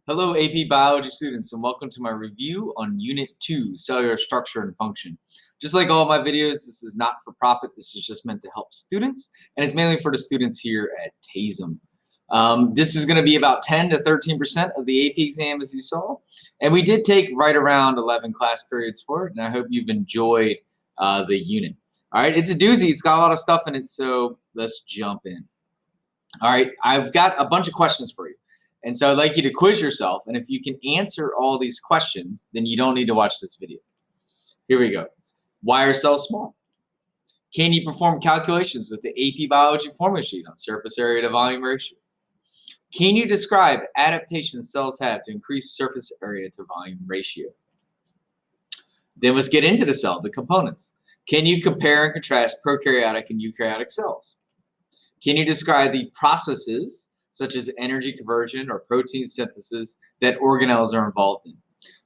Hello, AP Biology students, and welcome to my review on Unit 2, Cellular Structure and Function. Just like all my videos, this is not for profit. This is just meant to help students, and it's mainly for the students here at TASM. This is going to be about 10 to 13% of the AP exam, as you saw, and we did take right around 11 class periods for it, and I hope you've enjoyed the unit. All right, it's a doozy. It's got a lot of stuff in it, so let's jump in. All right, I've got a bunch of questions for you. And so I'd like you to quiz yourself. And if you can answer all these questions, then you don't need to watch this video. Here we go. Why are cells small? Can you perform calculations with the AP Biology formula sheet on surface area to volume ratio? Can you describe adaptations cells have to increase surface area to volume ratio? Then let's get into the cell, the components. Can you compare and contrast prokaryotic and eukaryotic cells? Can you describe the processes such as energy conversion or protein synthesis that organelles are involved in?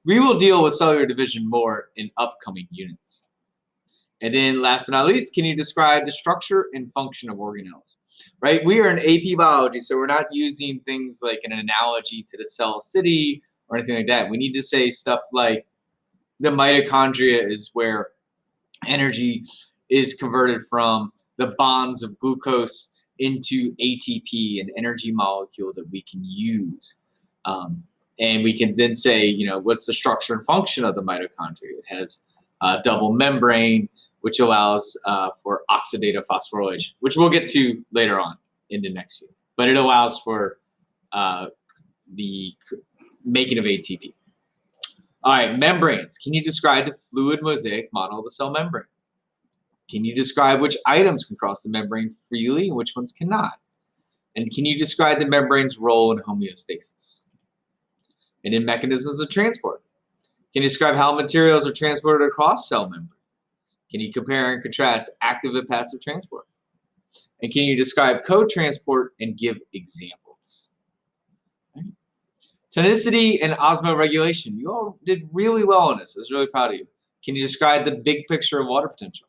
We will deal with cellular division more in upcoming units. And then last but not least, can you describe the structure and function of organelles? Right, we are in AP biology, so we're not using things like an analogy to the cell city or anything like that. We need to say stuff like the mitochondria is where energy is converted from the bonds of glucose into ATP, an energy molecule that we can use. And we can then say, what's the structure and function of the mitochondria? It has a double membrane, which allows for oxidative phosphorylation, which we'll get to later on in the next year. But it allows for the making of ATP. All right, membranes. Can you describe the fluid mosaic model of the cell membrane? Can you describe which items can cross the membrane freely and which ones cannot? And can you describe the membrane's role in homeostasis? And in mechanisms of transport, can you describe how materials are transported across cell membranes? Can you compare and contrast active and passive transport? And can you describe co-transport and give examples? Tonicity and osmoregulation. You all did really well on this. I was really proud of you. Can you describe the big picture of water potential?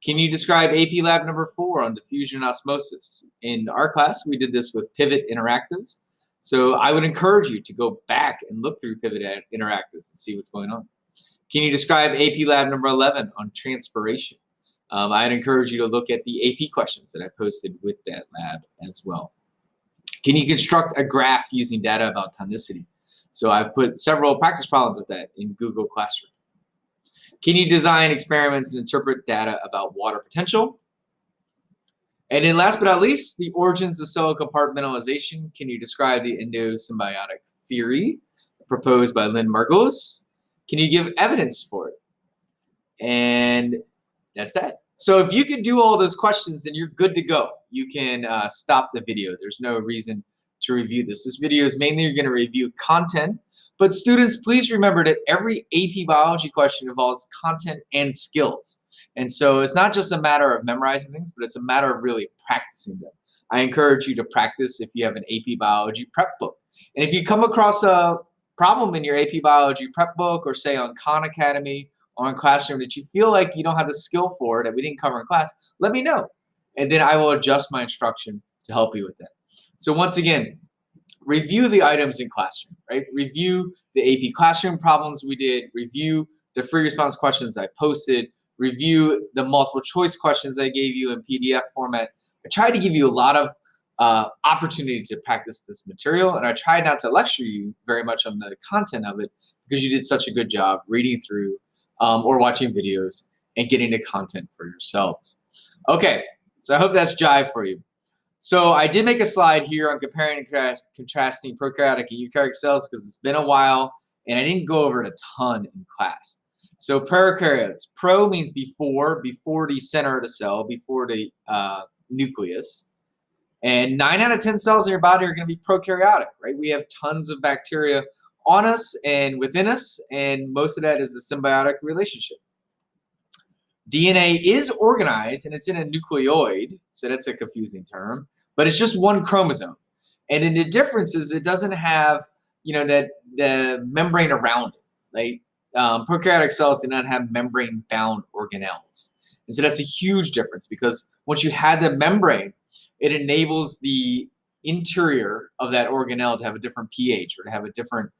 Can you describe AP Lab number 4 on diffusion and osmosis? In our class, we did this with Pivot Interactives. So I would encourage you to go back and look through Pivot Interactives and see what's going on. Can you describe AP Lab number 11 on transpiration? I'd encourage you to look at the AP questions that I posted with that lab as well. Can you construct a graph using data about tonicity? So I've put several practice problems with that in Google Classroom. Can you design experiments and interpret data about water potential? And then last but not least, the origins of cell compartmentalization. Can you describe the endosymbiotic theory proposed by Lynn Margulis? Can you give evidence for it? And that's that. So if you can do all those questions, then you're good to go. You can stop the video. There's no reason to review this. This video is mainly you're going to review content. But students, please remember that every AP biology question involves content and skills. And so it's not just a matter of memorizing things, but it's a matter of really practicing them. I encourage you to practice if you have an AP biology prep book. And if you come across a problem in your AP biology prep book or say on Khan Academy or in Classroom that you feel like you don't have the skill for that we didn't cover in class, let me know. And then I will adjust my instruction to help you with that. So once again, review the items in Classroom, right? Review the AP Classroom problems we did, review the free response questions I posted, review the multiple choice questions I gave you in PDF format. I tried to give you a lot of opportunity to practice this material, and I tried not to lecture you very much on the content of it because you did such a good job reading through or watching videos and getting the content for yourselves. Okay, so I hope that's jive for you. So I did make a slide here on comparing and contrasting prokaryotic and eukaryotic cells because it's been a while and I didn't go over it a ton in class. So prokaryotes, pro means before the center of the cell, before the nucleus. And 9 out of 10 cells in your body are going to be prokaryotic, right? We have tons of bacteria on us and within us, and most of that is a symbiotic relationship. DNA is organized and it's in a nucleoid, so that's a confusing term, but it's just one chromosome. And then the difference is it doesn't have, that the membrane around it. Like prokaryotic cells do not have membrane-bound organelles. And so that's a huge difference because once you have the membrane, it enables the interior of that organelle to have a different pH or to have a different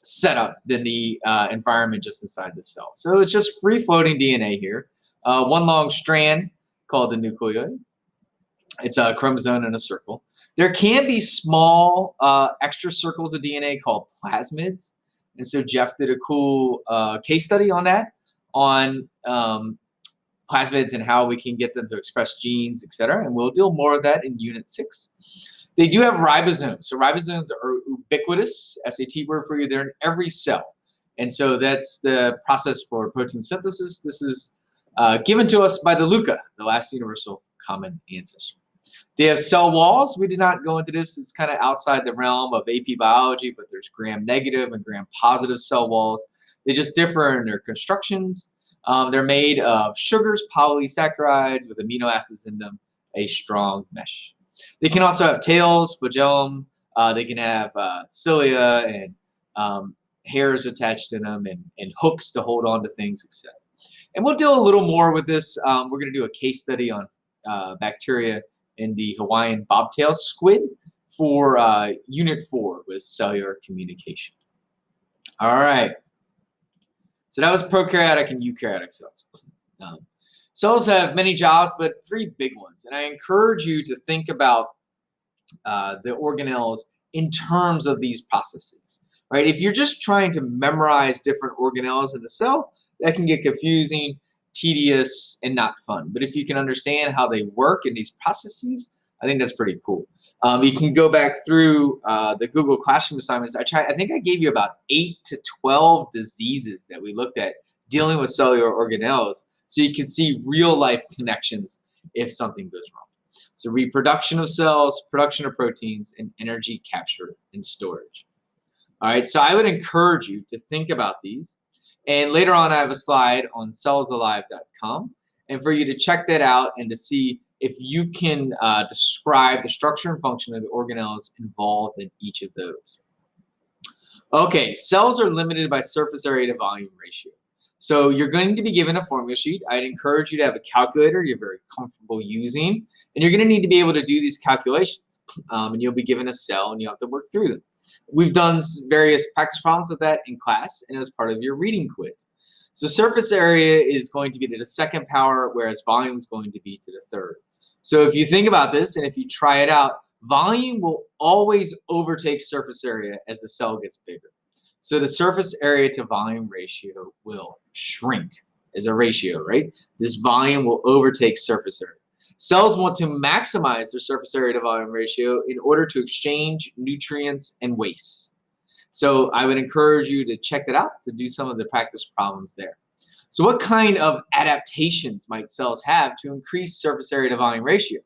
setup than the environment just inside the cell. So it's just free-floating DNA here. One long strand called the nucleoid. It's a chromosome in a circle. There can be small extra circles of DNA called plasmids. And so Jeff did a cool case study on that, on plasmids and how we can get them to express genes, et cetera. And we'll deal more of that in Unit 6. They do have ribosomes. So ribosomes are ubiquitous, SAT word for you. They're in every cell. And so that's the process for protein synthesis. This is given to us by the LUCA, the last universal common ancestor. They have cell walls. We did not go into this. It's kind of outside the realm of AP biology, but there's gram-negative and gram-positive cell walls. They just differ in their constructions. They're made of sugars, polysaccharides with amino acids in them, a strong mesh. They can also have tails, flagellum. They can have cilia and hairs attached to them and hooks to hold on to things, etc. And we'll deal a little more with this. We're going to do a case study on bacteria in the Hawaiian bobtail squid for Unit 4 with cellular communication. All right. So that was prokaryotic and eukaryotic cells. Cells have many jobs, but 3 big ones. And I encourage you to think about the organelles in terms of these processes, right? If you're just trying to memorize different organelles in the cell, that can get confusing, tedious, and not fun. But if you can understand how they work in these processes, I think that's pretty cool. You can go back through the Google Classroom assignments. I think I gave you about 8 to 12 diseases that we looked at dealing with cellular organelles, so you can see real life connections if something goes wrong. So reproduction of cells, production of proteins, and energy capture and storage. All right, so I would encourage you to think about these. And later on, I have a slide on cellsalive.com, and for you to check that out and to see if you can describe the structure and function of the organelles involved in each of those. Okay, cells are limited by surface area to volume ratio. So you're going to be given a formula sheet. I'd encourage you to have a calculator you're very comfortable using, and you're going to need to be able to do these calculations. And you'll be given a cell, and you'll have to work through them. We've done various practice problems with that in class and as part of your reading quiz. So surface area is going to be to the second power, whereas volume is going to be to the third. So if you think about this and if you try it out, volume will always overtake surface area as the cell gets bigger. So the surface area to volume ratio will shrink as a ratio, right? This volume will overtake surface area. Cells want to maximize their surface area to volume ratio in order to exchange nutrients and waste. So I would encourage you to check that out, to do some of the practice problems there. So what kind of adaptations might cells have to increase surface area to volume ratio,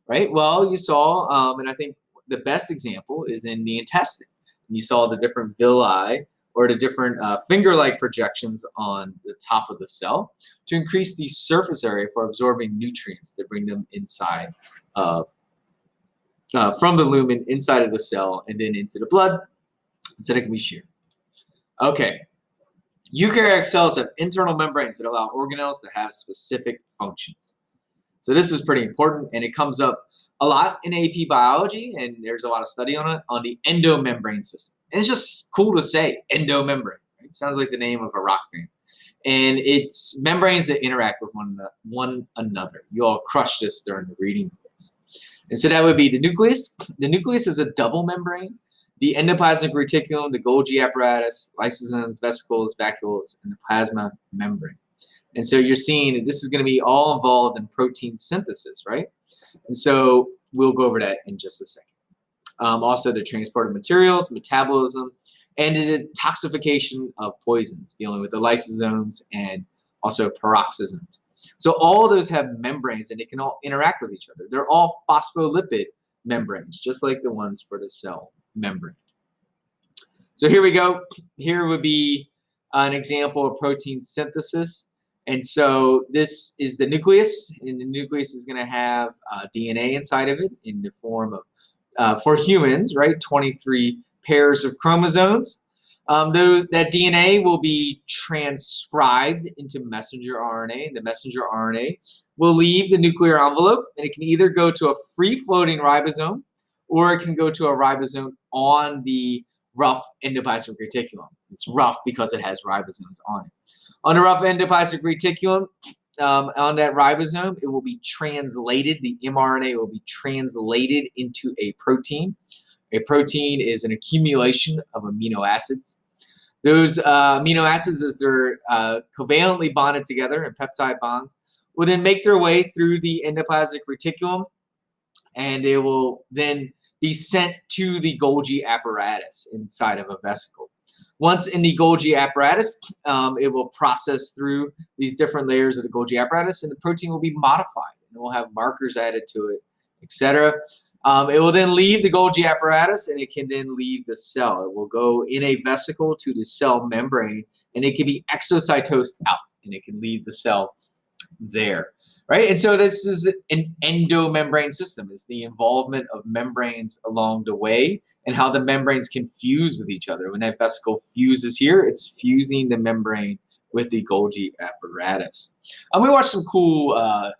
right? Well, you saw, and I think the best example is in the intestine. You saw the different villi or the different finger-like projections on the top of the cell to increase the surface area for absorbing nutrients to bring them inside of, from the lumen inside of the cell and then into the blood so that it can be shared. Okay, eukaryotic cells have internal membranes that allow organelles to have specific functions. So this is pretty important, and it comes up a lot in AP biology, and there's a lot of study on it, on the endomembrane system. And it's just cool to say, endomembrane. Right? It sounds like the name of a rock band. And it's membranes that interact with one another. You all crushed this during the reading quiz. And so that would be the nucleus. The nucleus is a double membrane. The endoplasmic reticulum, the Golgi apparatus, lysosomes, vesicles, vacuoles, and the plasma membrane. And so you're seeing that this is going to be all involved in protein synthesis, right? And so we'll go over that in just a second. Also the transport of materials, metabolism, and the detoxification of poisons, dealing with the lysosomes and also peroxisms. So all of those have membranes, and they can all interact with each other. They're all phospholipid membranes, just like the ones for the cell membrane. So here we go. Here would be an example of protein synthesis. And so this is the nucleus, and the nucleus is going to have DNA inside of it in the form of, for humans, right, 23 pairs of chromosomes. That DNA will be transcribed into messenger RNA. The messenger RNA will leave the nuclear envelope, and it can either go to a free-floating ribosome, or it can go to a ribosome on the rough endoplasmic reticulum. It's rough because it has ribosomes on it. On the rough endoplasmic reticulum, on that ribosome, it will be translated. The mRNA will be translated into a protein. A protein is an accumulation of amino acids. Those amino acids, as they're covalently bonded together in peptide bonds, will then make their way through the endoplasmic reticulum, and they will then be sent to the Golgi apparatus inside of a vesicle. Once in the Golgi apparatus, it will process through these different layers of the Golgi apparatus, and the protein will be modified, and it will have markers added to it, etc. It will then leave the Golgi apparatus, and it can then leave the cell. It will go in a vesicle to the cell membrane, and it can be exocytosed out, and it can leave the cell there, right? And so this is an endomembrane system. It's the involvement of membranes along the way and how the membranes can fuse with each other. When that vesicle fuses here, it's fusing the membrane with the Golgi apparatus. We watched some cool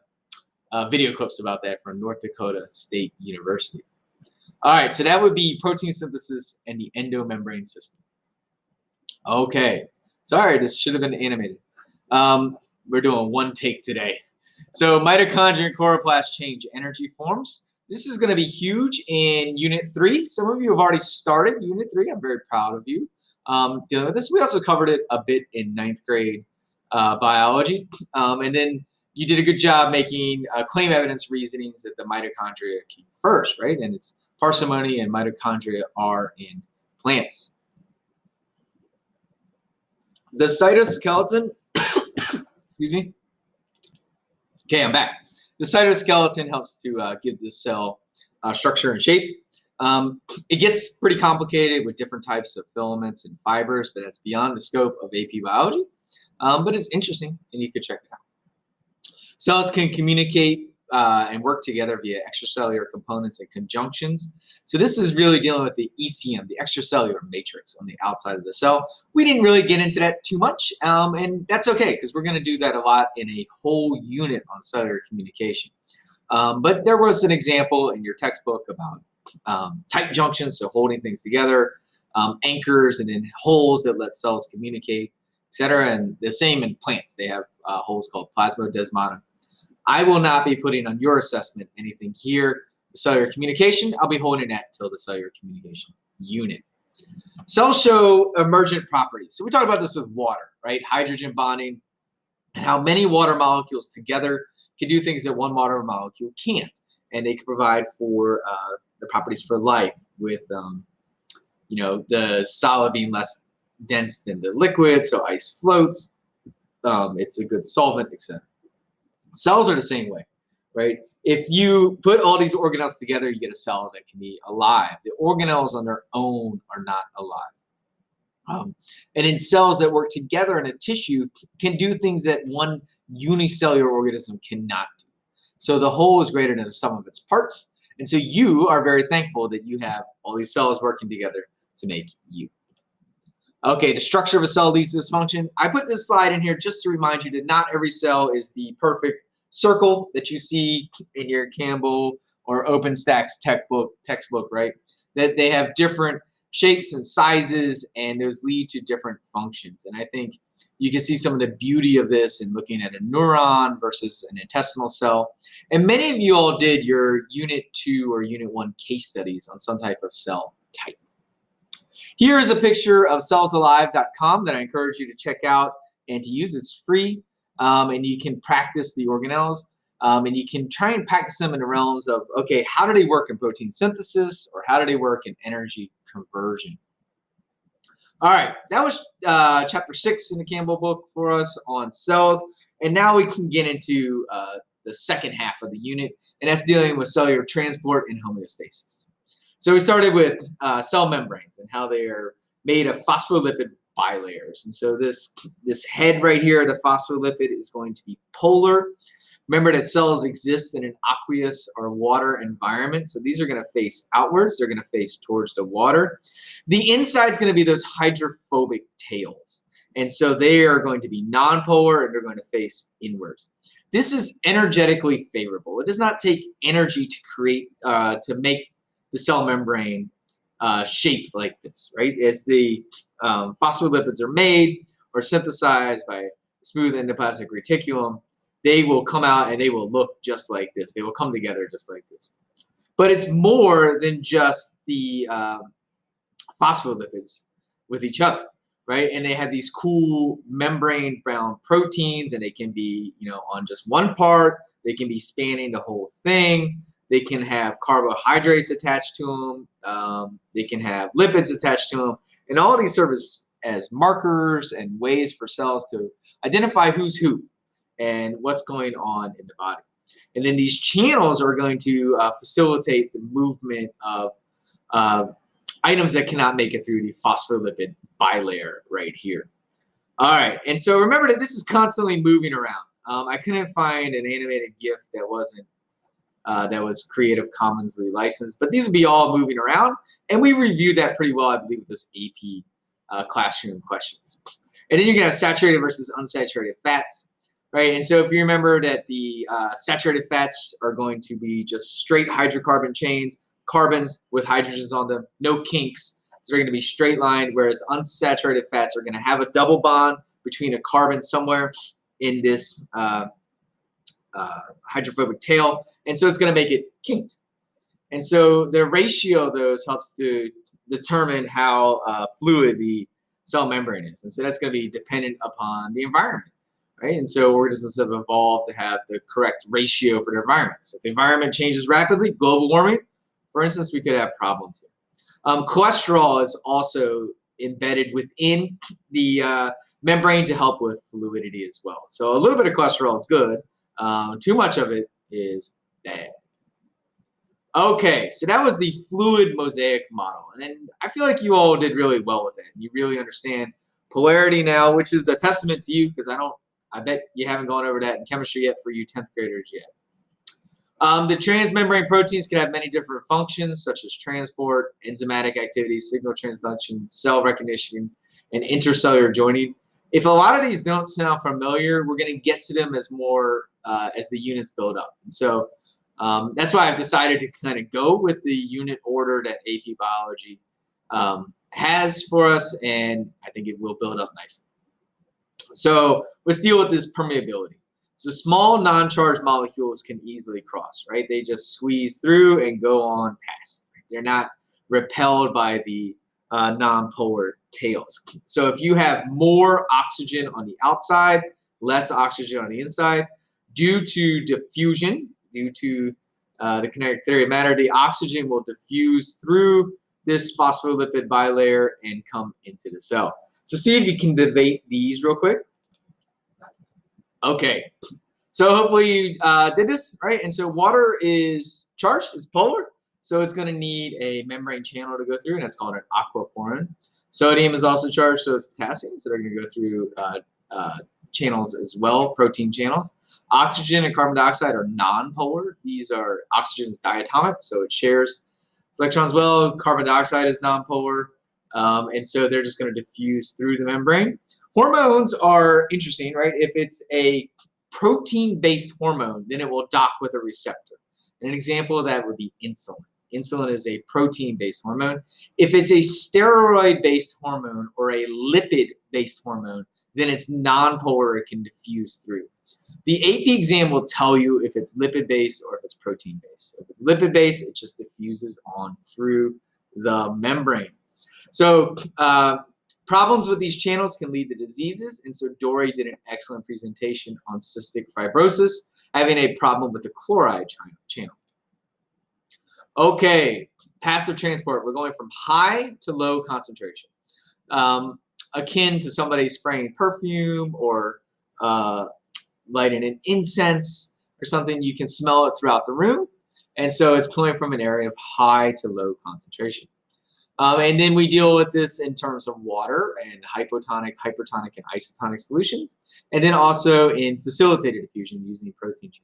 video clips about that from North Dakota State University. All right, so that would be protein synthesis and the endomembrane system. Okay, sorry, this should have been animated. We're doing one take today. So mitochondria and chloroplasts change energy forms. This is going to be huge in Unit 3. Some of you have already started Unit 3. I'm very proud of you dealing with this. We also covered it a bit in 9th grade biology. And then you did a good job making claim evidence reasonings that the mitochondria came first, right? And it's parsimony and mitochondria are in plants. The cytoskeleton, excuse me. Okay, I'm back. The cytoskeleton helps to give the cell structure and shape. It gets pretty complicated with different types of filaments and fibers, but that's beyond the scope of AP biology. But it's interesting, and you could check it out. Cells can communicate and work together via extracellular components and conjunctions. So this is really dealing with the ECM, the extracellular matrix on the outside of the cell. We didn't really get into that too much, and that's okay, because we're going to do that a lot in a whole unit on cellular communication. But there was an example in your textbook about tight junctions, so holding things together, anchors, and then holes that let cells communicate, etc. And the same in plants. They have holes called plasmodesmata. I will not be putting on your assessment anything here. Cellular communication, I'll be holding that till the cellular communication unit. Cells show emergent properties. So we talked about this with water, right? Hydrogen bonding, and how many water molecules together can do things that one water molecule can't. And they can provide for the properties for life with, the solid being less dense than the liquid, so ice floats. It's a good solvent, etc. Cells are the same way, right? If you put all these organelles together, you get a cell that can be alive. The organelles on their own are not alive. And in cells that work together in a tissue can do things that one unicellular organism cannot do. So the whole is greater than the sum of its parts. And so you are very thankful that you have all these cells working together to make you. Okay, the structure of a cell leads to dysfunction. I put this slide in here just to remind you that not every cell is the perfect circle that you see in your Campbell or OpenStax textbook, right? That they have different shapes and sizes, and those lead to different functions. And I think you can see some of the beauty of this in looking at a neuron versus an intestinal cell. And many of you all did your Unit 2 or Unit 1 case studies on some type of cell type. Here is a picture of cellsalive.com that I encourage you to check out and to use. It's free, and you can practice the organelles, and you can try and practice them in the realms of, okay, how do they work in protein synthesis, or how do they work in energy conversion? All right, that was chapter 6 in the Campbell book for us on cells, and now we can get into the second half of the unit, and that's dealing with cellular transport and homeostasis. So we started with cell membranes and how they are made of phospholipid bilayers. And so this head right here, the phospholipid, is going to be polar. Remember that cells exist in an aqueous or water environment. So these are going to face outwards. They're going to face towards the water. The inside is going to be those hydrophobic tails. And so they are going to be nonpolar, and they're going to face inwards. This is energetically favorable. It does not take energy to create, to make the cell membrane shaped like this, right? As the phospholipids are made or synthesized by smooth endoplasmic reticulum, they will come out and they will look just like this. They will come together just like this. But it's more than just the phospholipids with each other, right? And they have these cool membrane-bound proteins, and they can be, on just one part. They can be spanning the whole thing. They can have carbohydrates attached to them. They can have lipids attached to them, and all of these serve as markers and ways for cells to identify who's who and what's going on in the body. And then these channels are going to facilitate the movement of items that cannot make it through the phospholipid bilayer right here. All right, and so remember that this is constantly moving around. I couldn't find an animated GIF that was Creative Commons licensed, but these would be all moving around, and we reviewed that pretty well, I believe, with those AP classroom questions. And then you're gonna have saturated versus unsaturated fats, right? And so if you remember that the saturated fats are going to be just straight hydrocarbon chains, carbons with hydrogens on them, no kinks. So they're going to be straight lined, whereas unsaturated fats are going to have a double bond between a carbon somewhere in this hydrophobic tail. And so it's going to make it kinked. And so the ratio of those helps to determine how fluid the cell membrane is. And so that's going to be dependent upon the environment, right? And so organisms have evolved to have the correct ratio for their environment. So if the environment changes rapidly, global warming, for instance, we could have problems here. Cholesterol is also embedded within the membrane to help with fluidity as well. So a little bit of cholesterol is good. Too much of it is bad. Okay, so that was the fluid mosaic model. And then I feel like you all did really well with it. You really understand polarity now, which is a testament to you, because I bet you haven't gone over that in chemistry yet for you 10th graders yet. The transmembrane proteins can have many different functions, such as transport, enzymatic activities, signal transduction, cell recognition, and intercellular joining. If a lot of these don't sound familiar, we're going to get to them as the units build up. And so that's why I've decided to kind of go with the unit order that AP Biology has for us, and I think it will build up nicely. So let's deal with this permeability. So small non-charged molecules can easily cross, right? They just squeeze through and go on past. They're not repelled by the non-polar tails. So if you have more oxygen on the outside, less oxygen on the inside, due to diffusion, due to the kinetic theory of matter, the oxygen will diffuse through this phospholipid bilayer and come into the cell. So see if you can debate these real quick. Okay, so hopefully you did this, right? And so water is charged, it's polar, so it's going to need a membrane channel to go through, and that's called an aquaporin. Sodium is also charged, so is potassium, so they're going to go through channels as well, protein channels. Oxygen and carbon dioxide are non-polar. These are, oxygen is diatomic, so it shares its electrons well. Carbon dioxide is non-polar, and so they're just going to diffuse through the membrane. Hormones are interesting, right? If it's a protein-based hormone, then it will dock with a receptor. And an example of that would be insulin. Insulin is a protein-based hormone. If it's a steroid-based hormone or a lipid-based hormone, then it's non-polar, it can diffuse through. The AP exam will tell you if it's lipid-based or if it's protein-based. If it's lipid-based, it just diffuses on through the membrane. So problems with these channels can lead to diseases, and so Dory did an excellent presentation on cystic fibrosis, having a problem with the chloride channel. Okay, passive transport. We're going from high to low concentration. Akin to somebody spraying perfume or lighting an incense or something, you can smell it throughout the room. And so it's coming from an area of high to low concentration. And then we deal with this in terms of water and hypotonic, hypertonic, and isotonic solutions, and then also in facilitated diffusion using protein chains.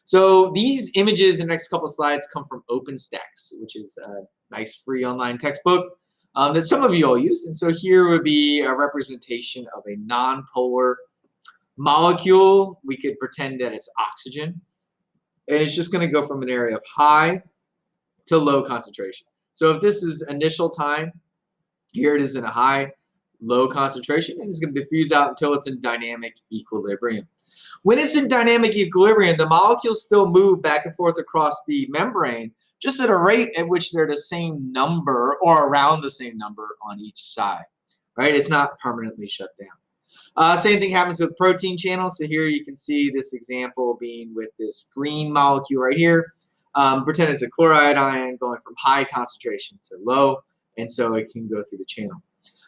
So these images in the next couple of slides come from OpenStax, which is a nice free online textbook that some of you all use. And so here would be a representation of a non-polar Molecule, we could pretend that it's oxygen. And it's just going to go from an area of high to low concentration. So if this is initial time, here it is in a high, low concentration, and it's going to diffuse out until it's in dynamic equilibrium. When it's in dynamic equilibrium, the molecules still move back and forth across the membrane, just at a rate at which they're the same number or around the same number on each side, right? It's not permanently shut down. Same thing happens with protein channels. So here you can see this example being with this green molecule right here. Pretend it's a chloride ion going from high concentration to low, and so it can go through the channel.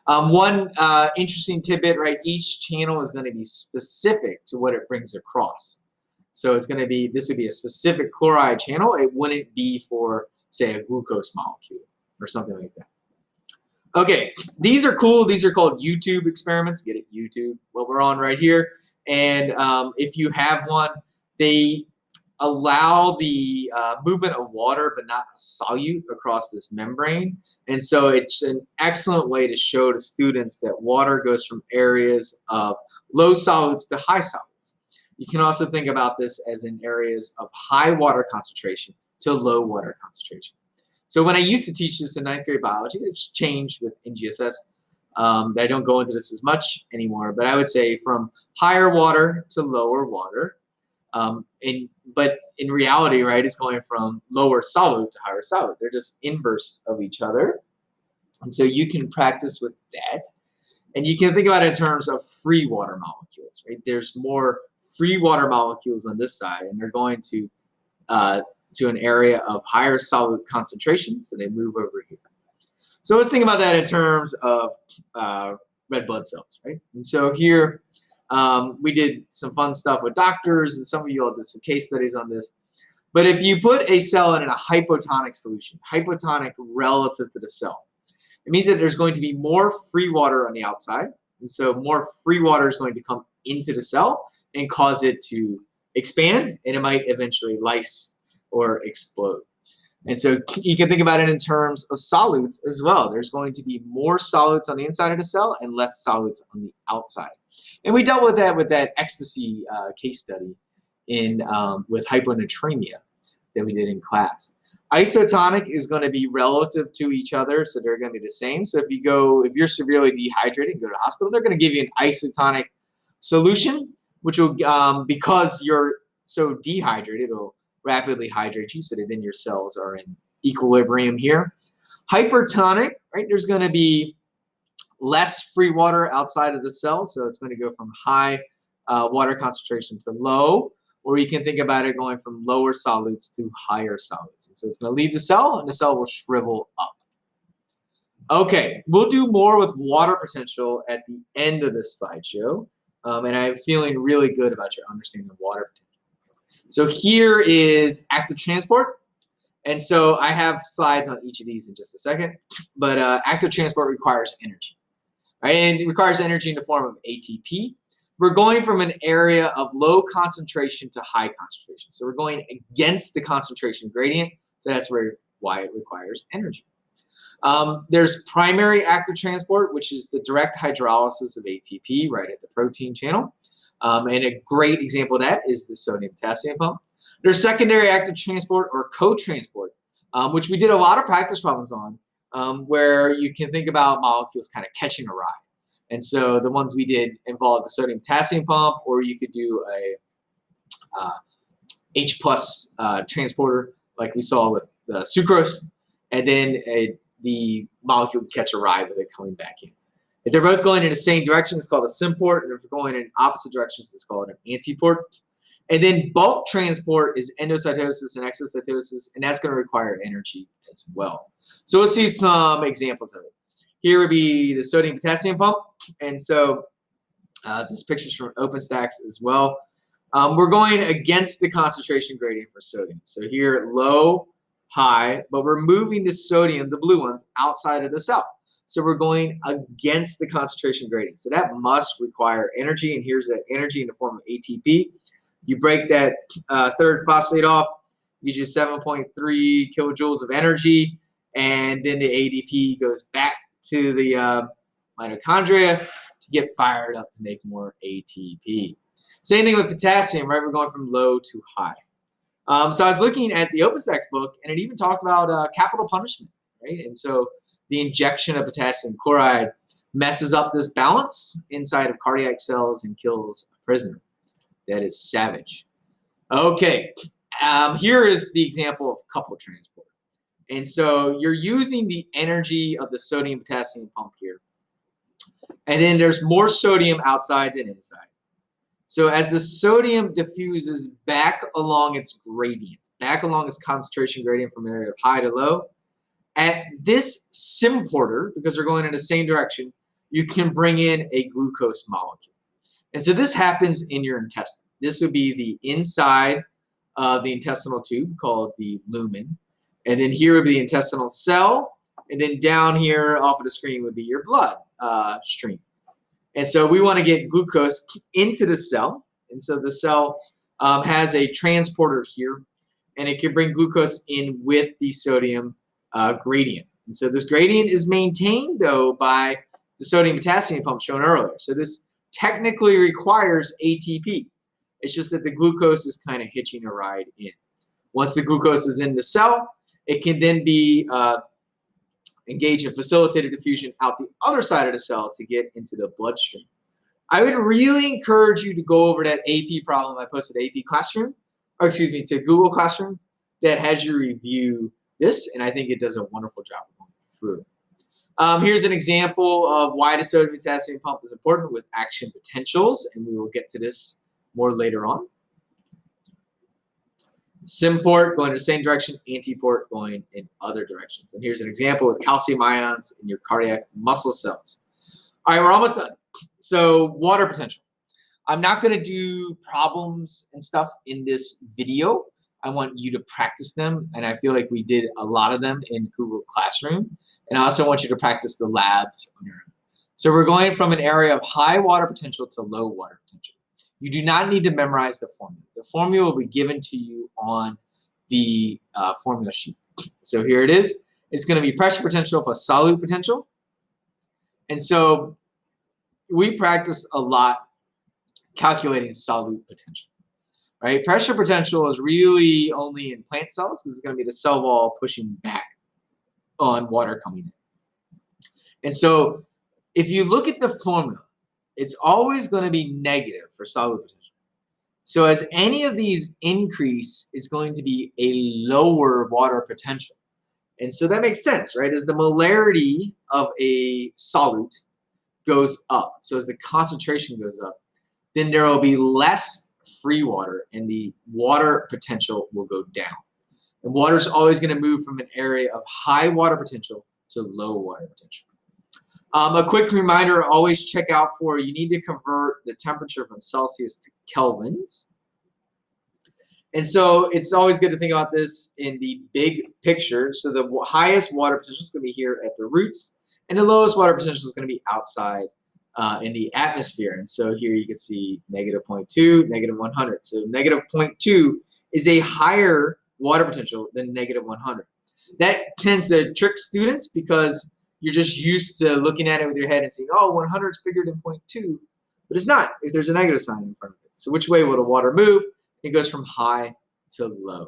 One interesting tidbit, right? Each channel is going to be specific to what it brings across. So it's going to be, this would be a specific chloride channel. It wouldn't be for, say, a glucose molecule or something like that. Okay, these are cool. These are called YouTube experiments. Get it, YouTube, what we're on right here. And if you have one, they allow the movement of water, but not a solute across this membrane. And so it's an excellent way to show to students that water goes from areas of low solids to high solids. You can also think about this as in areas of high water concentration to low water concentration. So when I used to teach this in 9th grade biology, it's changed with NGSS. I don't go into this as much anymore, but I would say from higher water to lower water. But in reality, right, it's going from lower solute to higher solute. They're just inverse of each other. And so you can practice with that. And you can think about it in terms of free water molecules, right? There's more free water molecules on this side, and they're going to an area of higher solute concentration, so they move over here. So let's think about that in terms of red blood cells, right? And so here we did some fun stuff with doctors, and some of you all did some case studies on this. But if you put a cell in a hypotonic solution, hypotonic relative to the cell, it means that there's going to be more free water on the outside. And so more free water is going to come into the cell and cause it to expand, and it might eventually lyse or explode. And so you can think about it in terms of solutes as well. There's going to be more solutes on the inside of the cell and less solutes on the outside. And we dealt with that ecstasy case study with hyponatremia that we did in class. Isotonic is going to be relative to each other, so they're going to be the same. So if you're severely dehydrated and go to the hospital, they're going to give you an isotonic solution, which will, because you're so dehydrated, it'll rapidly hydrate you so that then your cells are in equilibrium here. Hypertonic, right? There's going to be less free water outside of the cell, so it's going to go from high water concentration to low, or you can think about it going from lower solutes to higher solutes. And so it's going to leave the cell, and the cell will shrivel up. Okay, we'll do more with water potential at the end of this slideshow, and I'm feeling really good about your understanding of water potential. So here is active transport. And so I have slides on each of these in just a second, but active transport requires energy, right? And it requires energy in the form of ATP. We're going from an area of low concentration to high concentration. So we're going against the concentration gradient. So that's why it requires energy. There's primary active transport, which is the direct hydrolysis of ATP right at the protein channel. And a great example of that is the sodium-potassium pump. There's secondary active transport or co-transport, which we did a lot of practice problems on, where you can think about molecules kind of catching a ride. And so the ones we did involved the sodium-potassium pump, or you could do a H+ transporter like we saw with the sucrose, and then the molecule would catch a ride with it coming back in. If they're both going in the same direction, it's called a symport, and if they're going in opposite directions, it's called an antiport. And then bulk transport is endocytosis and exocytosis, and that's going to require energy as well. So let's see some examples of it. Here would be the sodium-potassium pump, and so this picture's from OpenStax as well. We're going against the concentration gradient for sodium. So here, low, high, but we're moving the sodium, the blue ones, outside of the cell. So we're going against the concentration gradient. So that must require energy, and here's that energy in the form of ATP. You break that third phosphate off, gives you 7.3 kilojoules of energy, and then the ADP goes back to the mitochondria to get fired up to make more ATP. Same thing with potassium, right? We're going from low to high. So I was looking at the OpenStax book, and it even talked about capital punishment, right? And so the injection of potassium chloride messes up this balance inside of cardiac cells and kills a prisoner. That is savage. Okay, here is the example of coupled transport. And so you're using the energy of the sodium-potassium pump here. And then there's more sodium outside than inside. So as the sodium diffuses back along its gradient, back along its concentration gradient from an area of high to low, at this symporter, because they're going in the same direction, you can bring in a glucose molecule. And so this happens in your intestine. This would be the inside of the intestinal tube called the lumen. And then here would be the intestinal cell. And then down here off of the screen would be your blood stream. And so we want to get glucose into the cell. And so the cell has a transporter here, and it can bring glucose in with the sodium gradient. And so this gradient is maintained, though, by the sodium-potassium pump shown earlier. So this technically requires ATP. It's just that the glucose is kind of hitching a ride in. Once the glucose is in the cell, it can then be engage in facilitated diffusion out the other side of the cell to get into the bloodstream. I would really encourage you to go over that AP problem I posted to AP Classroom, or excuse me, to Google Classroom, that has you review this, and I think it does a wonderful job of going through. Here's an example of why the sodium potassium pump is important with action potentials, and we will get to this more later on. Symport going in the same direction, antiport going in other directions. And here's an example with calcium ions in your cardiac muscle cells. All right, we're almost done. So water potential. I'm not going to do problems and stuff in this video. I want you to practice them, and I feel like we did a lot of them in Google Classroom. And I also want you to practice the labs on your own. So we're going from an area of high water potential to low water potential. You do not need to memorize the formula. The formula will be given to you on the formula sheet. So here it is. It's going to be pressure potential plus solute potential. And so we practice a lot calculating solute potential, right? Pressure potential is really only in plant cells because it's going to be the cell wall pushing back on water coming in. And so if you look at the formula, it's always going to be negative for solute potential. So as any of these increase, it's going to be a lower water potential. And so that makes sense, right? As the molarity of a solute goes up, so as the concentration goes up, then there will be less free water and the water potential will go down. And water is always going to move from an area of high water potential to low water potential. A quick reminder, always check out for, you need to convert the temperature from Celsius to Kelvins. And so it's always good to think about this in the big picture. So the highest water potential is going to be here at the roots, and the lowest water potential is going to be outside in the atmosphere. And so here you can see negative 0.2, negative 100. So negative 0.2 is a higher water potential than negative 100. That tends to trick students because you're just used to looking at it with your head and saying, oh, 100 is bigger than 0.2, but it's not if there's a negative sign in front of it. So which way will the water move? It goes from high to low.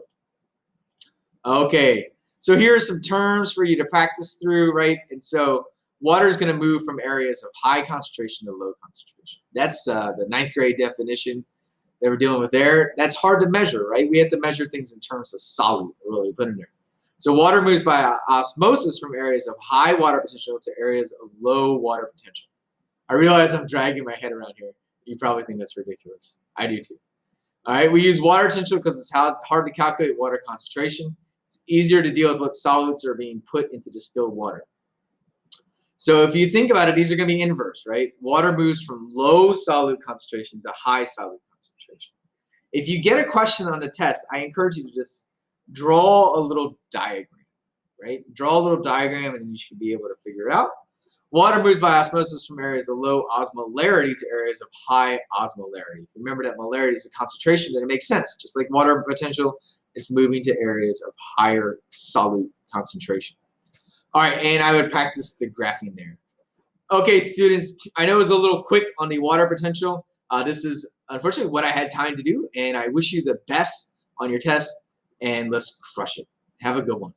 Okay, so here are some terms for you to practice through, right? And so water is going to move from areas of high concentration to low concentration. That's the 9th grade definition that we're dealing with there. That's hard to measure, right? We have to measure things in terms of solute, really put in there. So water moves by osmosis from areas of high water potential to areas of low water potential. I realize I'm dragging my head around here. You probably think that's ridiculous. I do too. All right, we use water potential because it's hard to calculate water concentration. It's easier to deal with what solutes are being put into distilled water. So if you think about it, these are going to be inverse, right? Water moves from low solute concentration to high solute concentration. If you get a question on the test, I encourage you to just draw a little diagram, right? Draw a little diagram and you should be able to figure it out. Water moves by osmosis from areas of low osmolarity to areas of high osmolarity. Remember that molarity is the concentration, then it makes sense. Just like water potential, it's moving to areas of higher solute concentration. All right, and I would practice the graphing there. Okay, students, I know it was a little quick on the water potential. This is unfortunately what I had time to do, and I wish you the best on your test, and let's crush it. Have a good one.